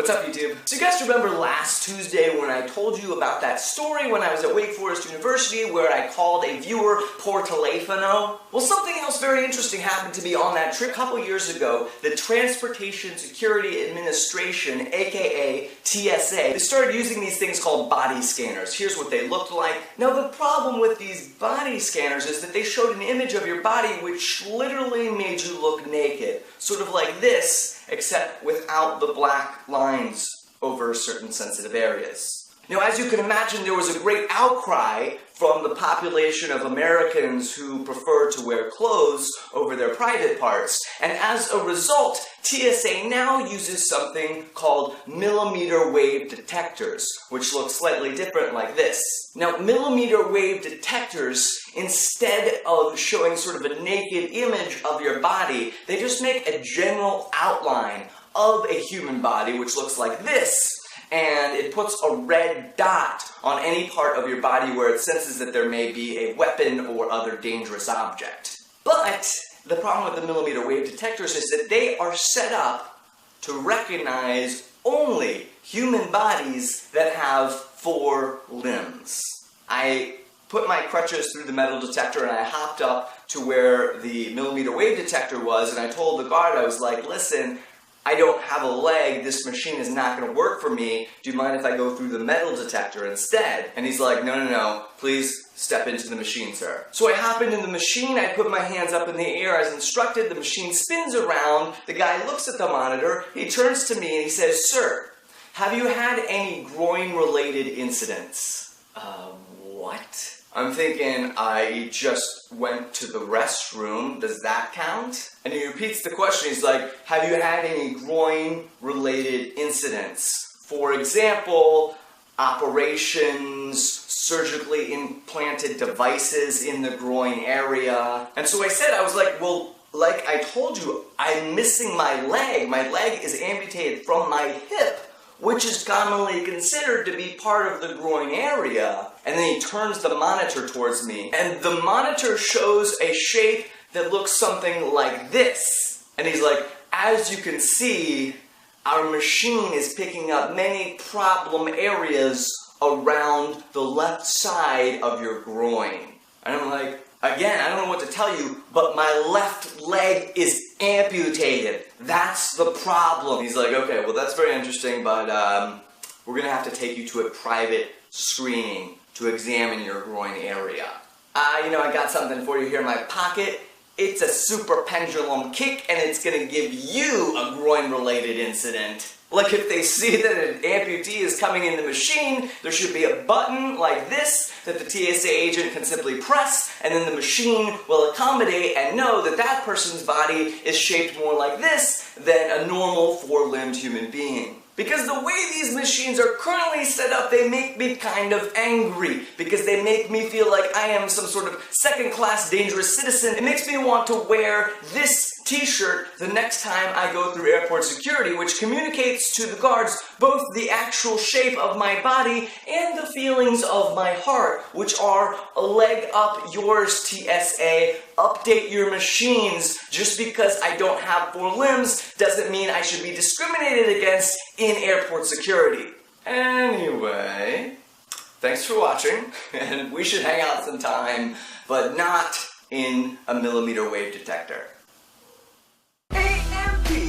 What's up, YouTube? So you guys remember last Tuesday when I told you about that story when I was at Wake Forest University where I called a viewer por teléfono? Well, something else very interesting happened to me on that trip. A couple years ago, the Transportation Security Administration, aka TSA, they started using these things called body scanners. Here's what they looked like. Now, the problem with these body scanners is that they showed an image of your body which literally made you look naked. Sort of like this, except without the black lines over certain sensitive areas. Now, as you can imagine, there was a great outcry from the population of Americans who prefer to wear clothes over their private parts. And as a result, TSA now uses something called millimeter wave detectors, which look slightly different like this. Now, millimeter wave detectors, instead of showing sort of a naked image of your body, they just make a general outline of a human body, which looks like this. And it puts a red dot on any part of your body where it senses that there may be a weapon or other dangerous object. But the problem with the millimeter wave detectors is that they are set up to recognize only human bodies that have 4 limbs. I put my crutches through the metal detector and I hopped up to where the millimeter wave detector was, and I told the guard, I was like, listen, I don't have a leg, this machine is not going to work for me, do you mind if I go through the metal detector instead? And he's like, no, please step into the machine, sir. So I hop into the machine, I put my hands up in the air as instructed, the machine spins around, the guy looks at the monitor, he turns to me and he says, sir, have you had any groin-related incidents? What? I'm thinking, I just went to the restroom, does that count? And he repeats the question, he's like, have you had any groin-related incidents? For example, operations, surgically implanted devices in the groin area. And so I said, I was like, well, like I told you, I'm missing my leg. My leg is amputated from my hip, which is commonly considered to be part of the groin area. And then he turns the monitor towards me, and the monitor shows a shape that looks something like this. And he's like, as you can see, our machine is picking up many problem areas around the left side of your groin. And I'm like, again, I don't know what to tell you, but my left leg is amputated. That's the problem. He's like, okay, well that's very interesting, but we're gonna have to take you to a private screening to examine your groin area. I got something for you here in my pocket. It's a super pendulum kick, and it's gonna give you a groin-related incident. Like if they see that an amputee is coming in the machine, there should be a button like this that the TSA agent can simply press, and then the machine will accommodate and know that that person's body is shaped more like this than a normal 4-limbed human being. Because the way these machines are currently set up, they make me kind of angry. Because they make me feel like I am some sort of second-class dangerous citizen. It makes me want to wear this t-shirt the next time I go through airport security, which communicates to the guards both the actual shape of my body and the feelings of my heart, which are a leg up yours, TSA. Update your machines. Just because I don't have 4 limbs doesn't mean I should be discriminated against in airport security. Anyway, thanks for watching, and we should hang out sometime, but not in a millimeter wave detector. AMPUTW